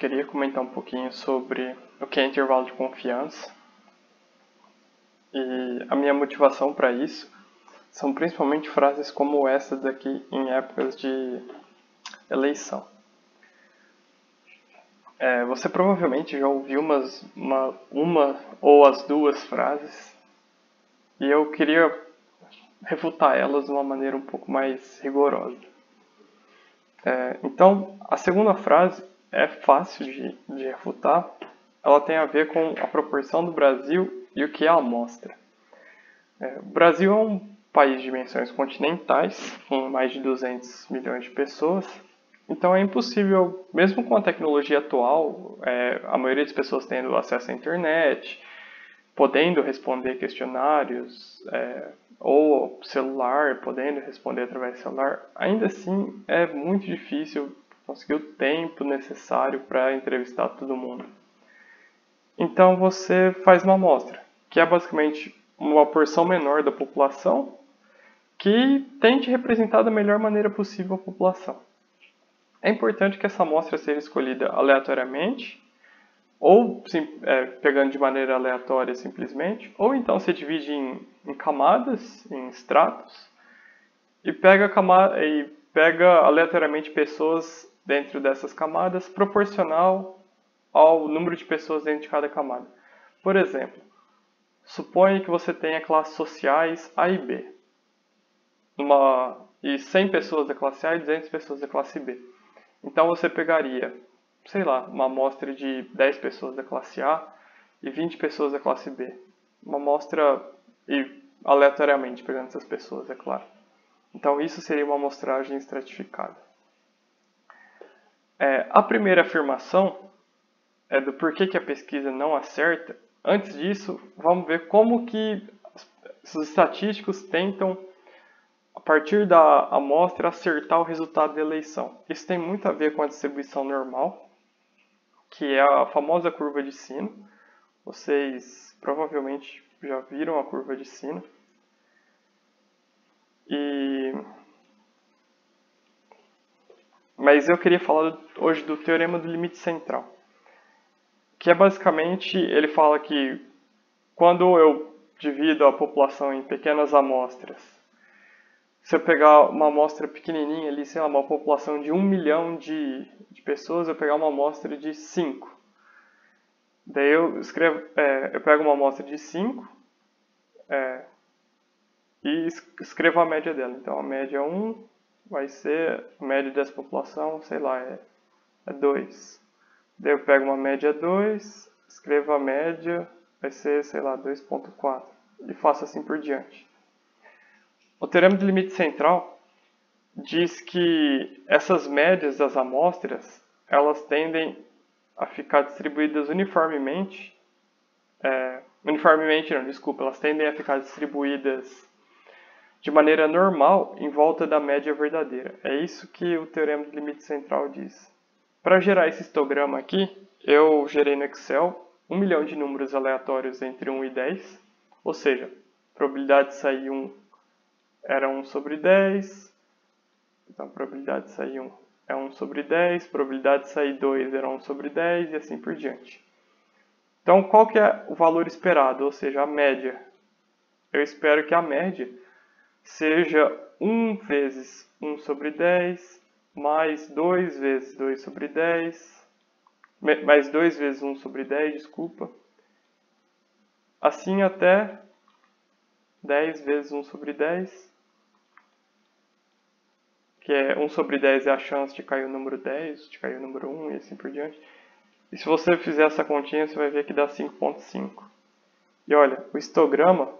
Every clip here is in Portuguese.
queria comentar um pouquinho sobre o que é intervalo de confiança. E a minha motivação para isso são principalmente frases como essa daqui em épocas de eleição. Você provavelmente já ouviu uma ou as duas frases e eu queria refutar elas de uma maneira um pouco mais rigorosa. Então, a segunda frase é fácil de refutar. Ela tem a ver com a proporção do Brasil e o que é a amostra. O Brasil é um país de dimensões continentais, com mais de 200 milhões de pessoas. Então é impossível, mesmo com a tecnologia atual, a maioria das pessoas tendo acesso à internet, podendo responder questionários, ou celular, podendo responder através do celular, ainda assim é muito difícil conseguir o tempo necessário para entrevistar todo mundo. Então você faz uma amostra, que é basicamente uma porção menor da população que tente representar da melhor maneira possível a população. É importante que essa amostra seja escolhida aleatoriamente, ou pegando de maneira aleatória simplesmente, ou então se divide em camadas, em estratos, e pega aleatoriamente pessoas dentro dessas camadas proporcional ao número de pessoas dentro de cada camada. Por exemplo, suponha que você tenha classes sociais A e B, e 100 pessoas da classe A e 200 pessoas da classe B. Então você pegaria, sei lá, uma amostra de 10 pessoas da classe A e 20 pessoas da classe B. Uma amostra aleatoriamente pegando essas pessoas, é claro. Então isso seria uma amostragem estratificada. A primeira afirmação é do porquê que a pesquisa não acerta. Antes disso, vamos ver como que os estatísticos tentam, a partir da amostra, acertar o resultado da eleição. Isso tem muito a ver com a distribuição normal, que é a famosa curva de sino. Vocês provavelmente já viram a curva de sino. Mas eu queria falar hoje do teorema do limite central, que é basicamente, ele fala que quando eu divido a população em pequenas amostras, se eu pegar uma amostra pequenininha ali, sei lá, uma população de 1 milhão de pessoas, eu pegar uma amostra de 5. Daí eu pego uma amostra de 5 e escrevo a média dela. Então a média 1 vai ser, a média dessa população, sei lá, é 2. Daí eu pego uma média 2, escrevo a média, vai ser, sei lá, 2.4. E faço assim por diante. O teorema do limite central diz que essas médias das amostras, elas tendem a ficar distribuídas uniformemente. Elas tendem a ficar distribuídas de maneira normal em volta da média verdadeira. É isso que o teorema do limite central diz. Para gerar esse histograma aqui, eu gerei no Excel 1 milhão de números aleatórios entre 1 e 10, ou seja, a probabilidade de sair 1 era 1 sobre 10, então a probabilidade de sair 1 é 1 sobre 10, a probabilidade de sair 2 era 1 sobre 10 e assim por diante. Então qual que é o valor esperado, ou seja, a média? Eu espero que a média seja 1 vezes 1 sobre 10, mais 2 vezes 2 sobre 10, mais 2 vezes 1 sobre 10, desculpa. Assim até 10 vezes 1 sobre 10, que é 1 sobre 10 é a chance de cair o número 10, de cair o número 1 e assim por diante. E se você fizer essa continha, você vai ver que dá 5.5. E olha, o histograma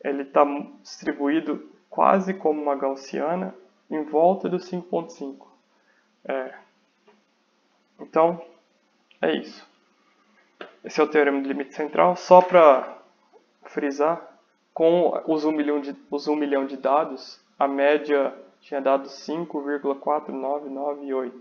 ele está distribuído quase como uma gaussiana em volta do 5.5. Então, é isso. Esse é o teorema do limite central. Só para frisar, com os 1 milhão de dados, a média tinha dado 5,4998.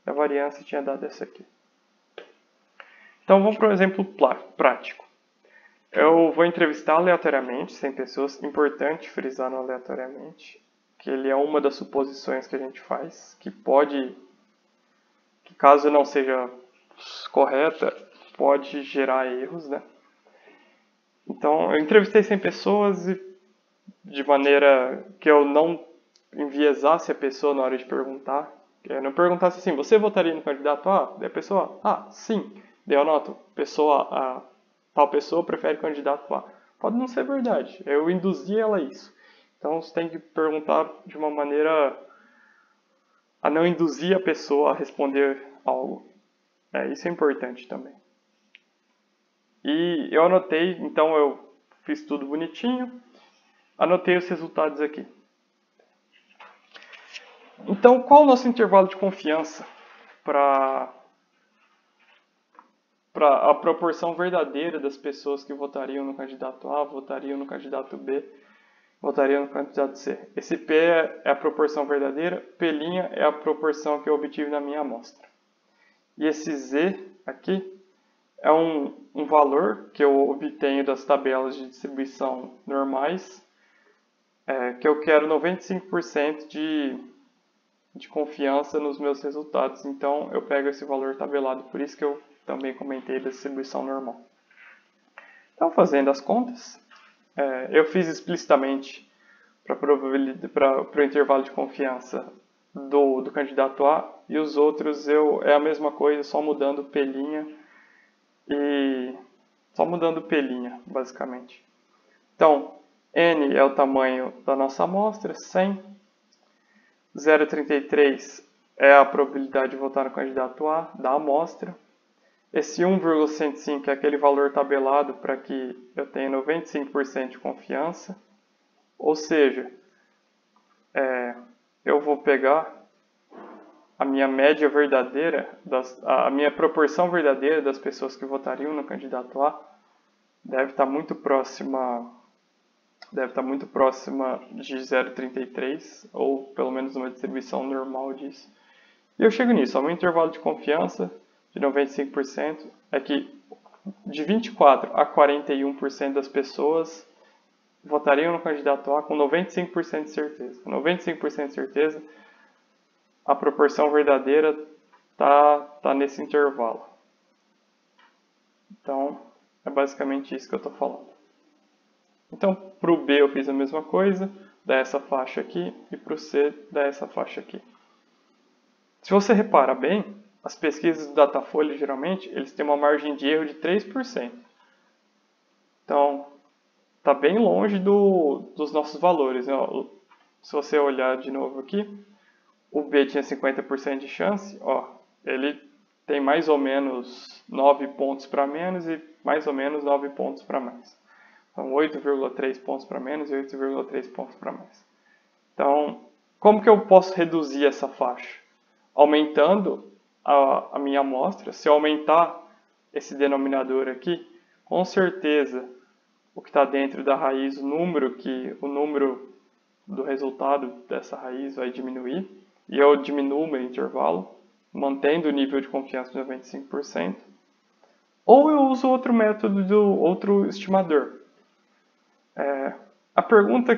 A variância tinha dado essa aqui. Então vamos para um exemplo prático. Eu vou entrevistar aleatoriamente 100 pessoas. Importante frisar no aleatoriamente, que ele é uma das suposições que a gente faz, que caso não seja correta pode gerar erros, né? Então, eu entrevistei 100 pessoas e de maneira que eu não enviesasse a pessoa na hora de perguntar. Eu não perguntasse assim, você votaria no candidato A? Daí a pessoa, sim. Daí eu anoto, tal pessoa prefere o candidato A. Pode não ser verdade, eu induzi ela a isso. Então você tem que perguntar de uma maneira a não induzir a pessoa a responder algo. Isso é importante também. E eu anotei, então eu fiz tudo bonitinho, anotei os resultados aqui. Então, qual o nosso intervalo de confiança para a proporção verdadeira das pessoas que votariam no candidato A, votariam no candidato B, votariam no candidato C? Esse P é a proporção verdadeira, P' é a proporção que eu obtive na minha amostra. E esse Z aqui é um valor que eu obtenho das tabelas de distribuição normais, que eu quero 95% de confiança nos meus resultados. Então, eu pego esse valor tabelado, por isso que eu também comentei da distribuição normal. Então, fazendo as contas, eu fiz explicitamente para o intervalo de confiança do candidato A, e os outros é a mesma coisa, só mudando P', basicamente. Então, N é o tamanho da nossa amostra, 100. 0,33 é a probabilidade de votar no candidato A da amostra. Esse 1,105 é aquele valor tabelado para que eu tenha 95% de confiança. Ou seja, eu vou pegar a minha média verdadeira, a minha proporção verdadeira das pessoas que votariam no candidato A deve estar muito próxima de 0,33, ou pelo menos uma distribuição normal disso. E eu chego nisso, o meu intervalo de confiança de 95% é que de 24% a 41% das pessoas votariam no candidato A com 95% de certeza. Com 95% de certeza, a proporção verdadeira tá nesse intervalo. Então, é basicamente isso que eu estou falando. Então, para o B eu fiz a mesma coisa, dá essa faixa aqui, e para o C dá essa faixa aqui. Se você repara bem, as pesquisas do Datafolha, geralmente, eles têm uma margem de erro de 3%. Então, está bem longe dos nossos valores, né? Se você olhar de novo aqui, o B tinha 50% de chance, ele tem mais ou menos 9 pontos para menos e mais ou menos 9 pontos para mais. Então, 8,3 pontos para menos e 8,3 pontos para mais. Então, como que eu posso reduzir essa faixa? Aumentando a minha amostra. Se eu aumentar esse denominador aqui, com certeza o que está dentro da raiz, o número do resultado dessa raiz vai diminuir. E eu diminuo o meu intervalo, mantendo o nível de confiança de 95%. Ou eu uso outro método, outro estimador. A pergunta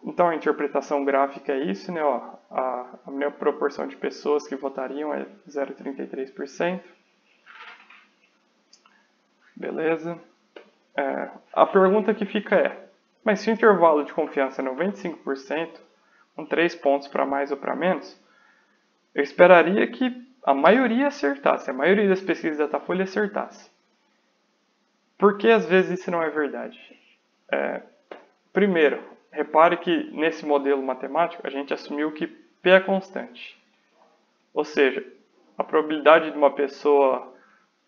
então a interpretação gráfica é isso, né? A minha proporção de pessoas que votariam é 0,33%. Beleza. A pergunta que fica mas se o intervalo de confiança é 95%, com 3 pontos para mais ou para menos, eu esperaria que a maioria acertasse, a maioria das pesquisas da Datafolha acertasse. Por que às vezes isso não é verdade? Primeiro, repare que nesse modelo matemático a gente assumiu que P é constante. Ou seja, a probabilidade de uma pessoa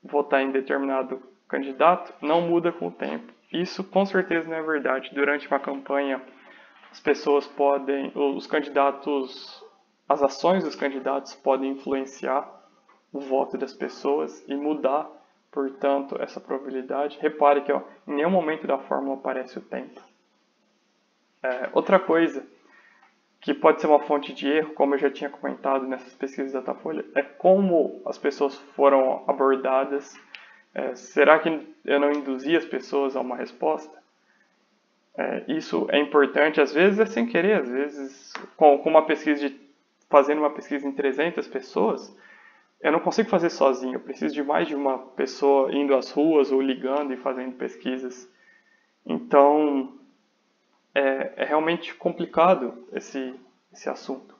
votar em determinado candidato não muda com o tempo. Isso com certeza não é verdade. Durante uma campanha, as ações dos candidatos podem influenciar o voto das pessoas e mudar, portanto, essa probabilidade. Repare que em nenhum momento da fórmula aparece o tempo. Outra coisa que pode ser uma fonte de erro, como eu já tinha comentado nessas pesquisas da Datafolha, é como as pessoas foram abordadas. Será que eu não induzi as pessoas a uma resposta? Isso é importante, às vezes é sem querer, às vezes fazendo uma pesquisa em 300 pessoas, eu não consigo fazer sozinho, eu preciso de mais de uma pessoa indo às ruas ou ligando e fazendo pesquisas. Então, é realmente complicado esse assunto.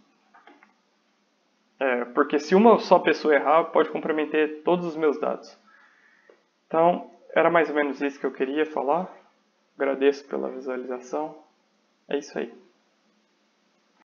Porque se uma só pessoa errar, pode comprometer todos os meus dados. Então, era mais ou menos isso que eu queria falar. Agradeço pela visualização. É isso aí.